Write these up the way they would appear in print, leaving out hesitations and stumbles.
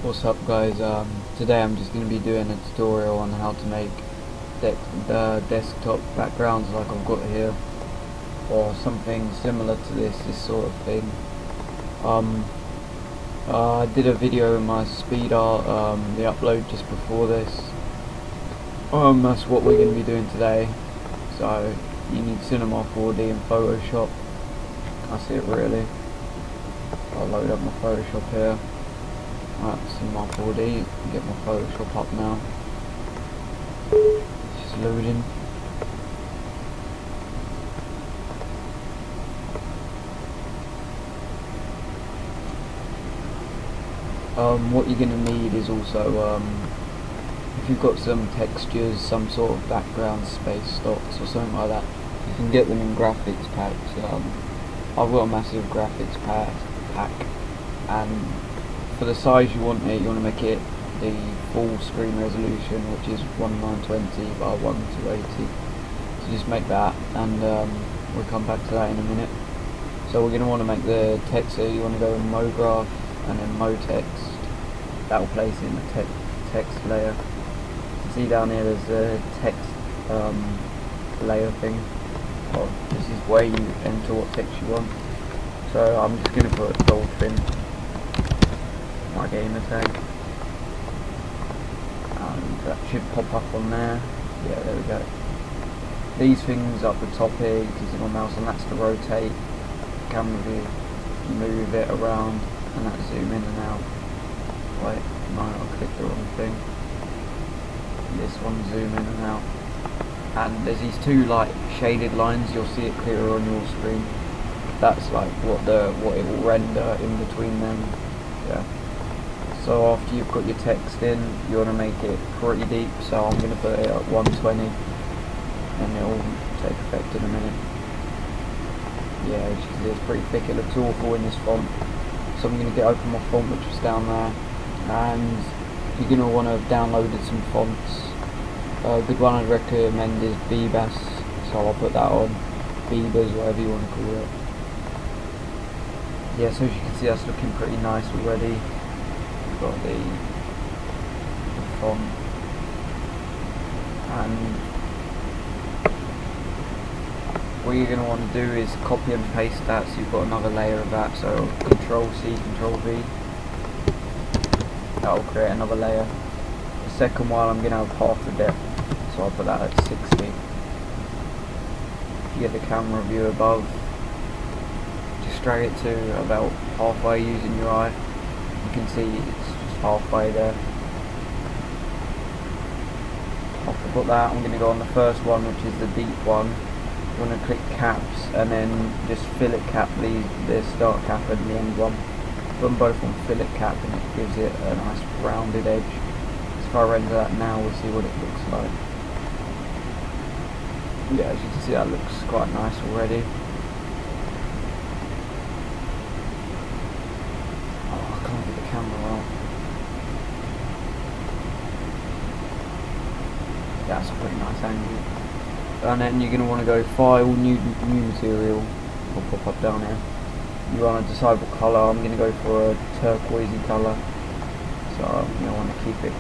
What's up guys, today I'm just going to be doing a tutorial on how to make desktop backgrounds like I've got here, or something similar to this sort of thing. I did a video in my speed art, the upload just before this. That's what we're going to be doing today. So you need Cinema 4D and Photoshop. That's it really. I'll load up my Photoshop here. Right, Cinema 4D, get my Photoshop up now. It's just loading. What you're going to need is also, if you've got some textures, some sort of background space stocks or something like that, you can get them in graphics packs. I've got a massive graphics pack, and for the size you want it, you want to make it the full screen resolution, which is 1920 by 1280. So just make that, and we'll come back to that in a minute. So we're going to want to make the text, so you want to go in MoGraph and then MoText. That will place it in the text layer. You can see down here there's a text layer thing. Well, this is where you enter what text you want. So I'm just going to put dolphin, my gamer tag, and that should pop up on there. Yeah, there we go. These things up the top here, you can see my mouse, and that's to rotate the camera view. You move it around, and that's zoom in and out. Wait, no, I clicked the wrong thing. This one zoom in and out. And there's these two like shaded lines, you'll see it clearer on your screen. That's like what it will render in between them. Yeah. So after you've got your text in, you want to make it pretty deep, so I'm going to put it at 120 and it will take effect in a minute. Yeah, as you can see, it's pretty thick, it looks awful in this font. So I'm going to get open my font, which is down there, and you're going to want to have downloaded some fonts. A good one I'd recommend is Bebas, so I'll put that on. Bebas, whatever you want to call it. Yeah, so as you can see, that's looking pretty nice already. We've got the font, and what you're going to want to do is copy and paste that, so you've got another layer of that. So Control C, Control V, that will create another layer. The second one I'm going to have half the depth, so I'll put that at 60. If you get the camera view above, just drag it to about halfway using your eye. You can see it's just halfway there. After I put that, I'm going to go on the first one, which is the deep one. You want to click caps and then just fillet cap the start cap and the end one. Put them both on fillet cap and it gives it a nice rounded edge. So if I render that now, we'll see what it looks like. Yeah, as you can see, that looks quite nice already. Oh, I can't get the camera on. That's a pretty nice angle. And then you're going to want to go File, New Material. Will pop up down here. You want to decide what colour. I'm going to go for a turquoisey colour. So I'm going to want to keep it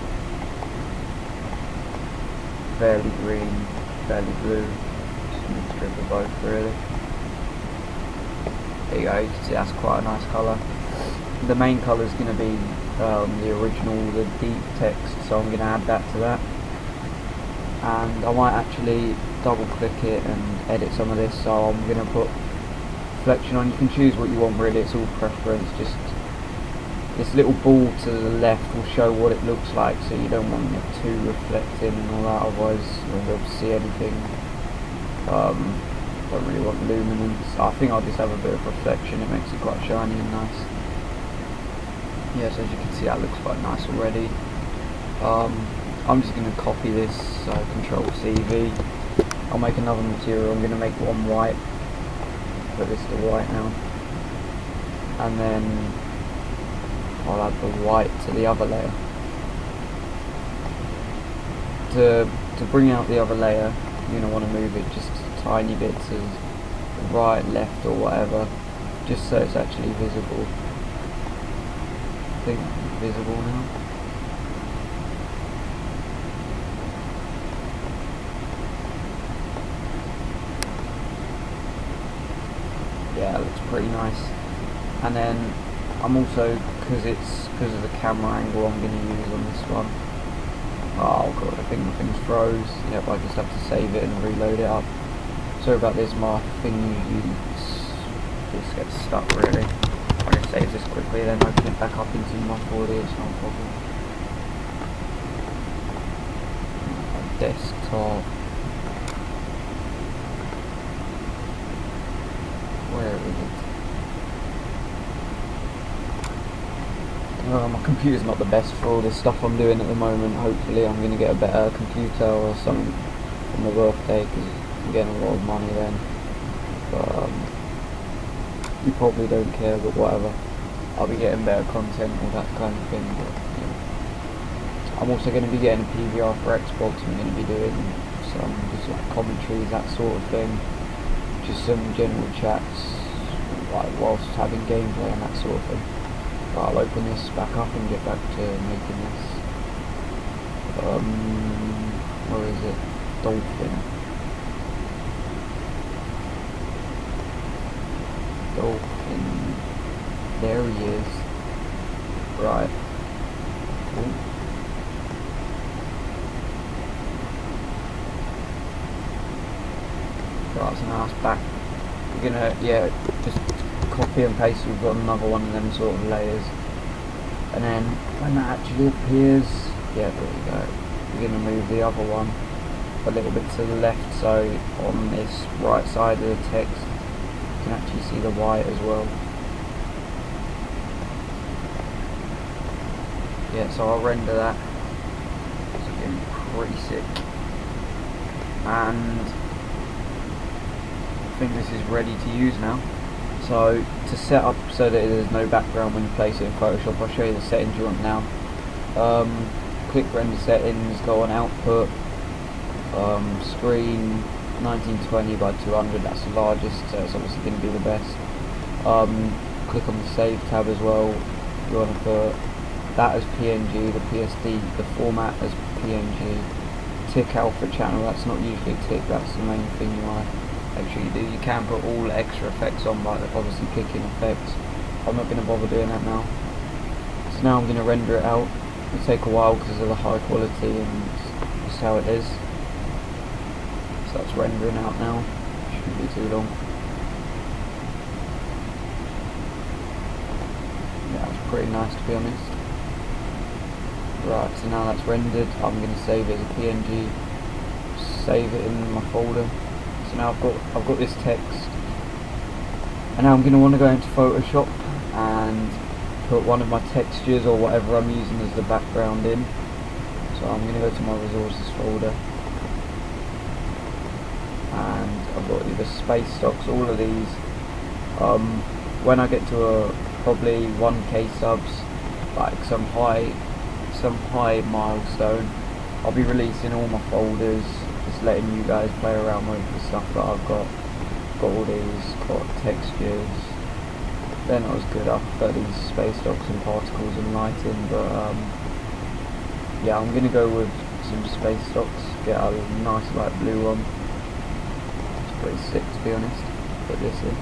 fairly green, fairly blue. Just a mixture of both really. There you go, you can see that's quite a nice colour. The main colour is going to be the original, the deep text, so I'm going to add that to that. And I might actually double click it and edit some of this, so I'm going to put reflection on. You can choose what you want really, it's all preference. Just this little ball to the left will show what it looks like, so you don't want it too reflecting and all that, otherwise you won't be able to see anything. Don't really want luminance. I think I'll just have a bit of reflection, it makes it quite shiny and nice. Yes, as you can see, that looks quite nice already. I'm just going to copy this, so Control CV. I'll make another material. I'm going to make one white. Put this to white now, and then I'll add the white to the other layer. To bring out the other layer, you're going to want to move it just a tiny bit to the right, left, or whatever, just so it's actually visible. I think visible now. Yeah, it looks pretty nice. And then I'm also, because of the camera angle I'm going to use on this one. Oh god, I think my thing's froze. Yep, I just have to save it and reload it up. Sorry about this, my thing usually just gets stuck really. I'm going to save this quickly, then open it back up into my C4D, it's not a problem. Desktop. Where is it? My computer's not the best for all this stuff I'm doing at the moment. Hopefully I'm going to get a better computer or something for my birthday, because I'm getting a lot of money then. But you probably don't care, but whatever. I'll be getting better content, all that kind of thing. But, yeah. I'm also going to be getting a PVR for Xbox. I'm going to be doing some just like commentaries, that sort of thing. Just some general chats, like whilst having gameplay and that sort of thing. But I'll open this back up and get back to making this. Where is it? Dolphin. There he is. Right. Ooh. Right, so now it's back. We're gonna, yeah, just copy and paste. We've got another one of them sort of layers. And then when that actually appears, yeah, there we go. We're gonna move the other one a little bit to the left, so on this right side of the text you can actually see the white as well. Yeah, so I'll render that. It's getting pretty sick. And I think this is ready to use now. So to set up so that there's no background when you place it in Photoshop, I'll show you the settings you want now. Click render settings, go on output, screen 1920 by 200, that's the largest, so it's obviously going to be the best. Click on the save tab as well. You want to put that as PNG, the PSD, the format as PNG. Tick alpha channel, that's not usually a tick, that's the main thing you want to make sure you do. You can put all extra effects on, like obviously kicking effects. I'm not going to bother doing that now. So now I'm going to render it out. It'll take a while because of the high quality and just how it is. So that's rendering out now. Shouldn't be too long. Yeah, it's pretty nice to be honest. Right, so now that's rendered, I'm going to save it as a PNG. Save it in my folder. So now I've got this text, and now I'm going to want to go into Photoshop and put one of my textures or whatever I'm using as the background in. So I'm going to go to my resources folder, and I've got either space stocks, all of these. When I get to probably 1k subs, like some high milestone, I'll be releasing all my folders, just letting you guys play around with the stuff that I've got. Got all these, got textures. They're not as good. I prefer these space stocks and particles and lighting, but yeah, I'm gonna go with some space stocks. Get a nice light blue one. It's pretty sick to be honest. Put this in.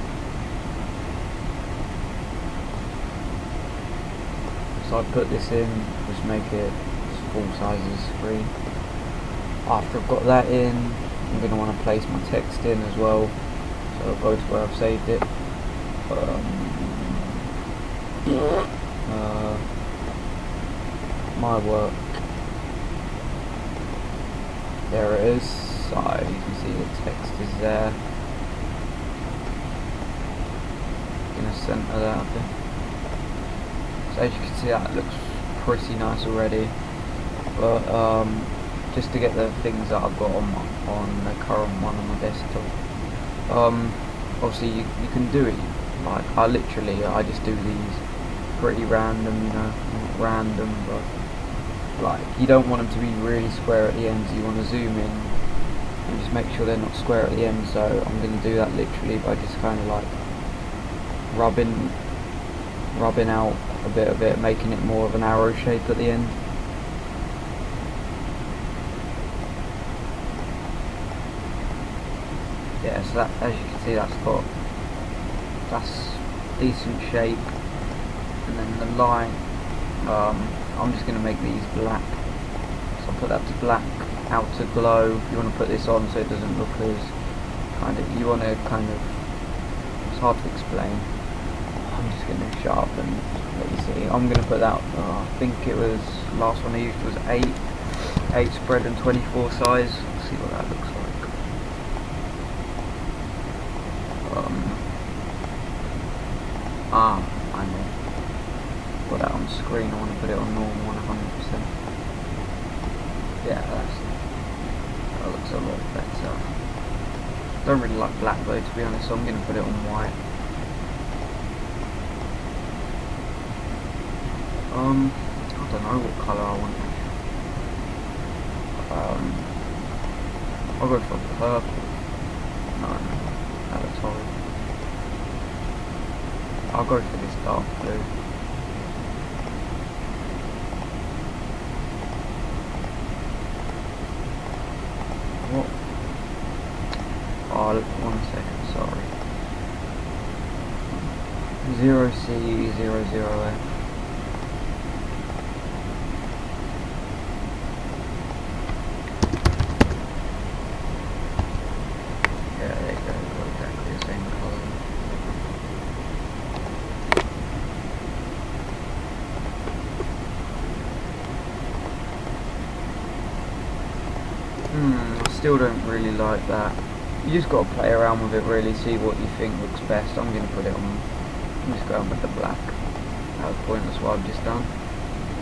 So I put this in, just make it full size of the screen. After I've got that in, I'm going to want to place my text in as well. So I'll go to where I've saved it. My work. There it is. So you can see the text is there. I'm going to center that up. So as you can see, that looks pretty nice already. But just to get the things that I've got on the current one on my desktop. Obviously you can do it, like I just do these pretty random, you know, not random, but like you don't want them to be really square at the ends. You want to zoom in and just make sure they're not square at the end. So I'm going to do that literally by just kind of like rubbing rubbing out a bit of it, making it more of an arrow shape at the end. Yeah, so that, as you can see, that's decent shape. And then the line, I'm just going to make these black, so I'll put that to black, outer glow. You want to put this on so it doesn't look as you want to it's hard to explain. I'm just going to sharpen, let you see. I'm going to put that, I think it was, last one I used was 8 spread and 24 size. Let's see what that looks like. I know. Put that on screen, I want to put it on normal 100%. Yeah, that looks a lot better. Don't really like black though, to be honest, so I'm going to put it on white. I don't know what colour I want. I'll go for purple. No, that looks horrible. I'll go for this dark blue. What? Oh, 1 second, sorry. 0C, 00F. Yeah, there you go, got exactly the same colour. I still don't really like that. You just got to play around with it really, see what you think looks best. I'm going to put it on, I'm just going with the black. That was pointless what I've just done.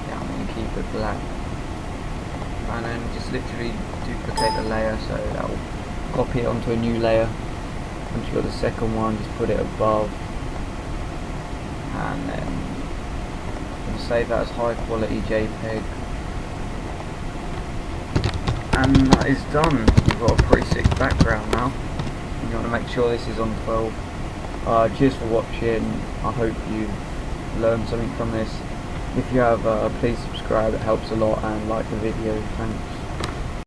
Yeah, I'm going to keep it black. And then just literally duplicate the layer, so that will copy it onto a new layer. Once you've got the second one, just put it above. And then I'm going to save that as high quality JPEG. And that is done. You've got a pretty sick background now. You want to make sure this is on 12. Cheers for watching. I hope you learned something from this. If you have, please subscribe, it helps a lot, and like the video. Thanks.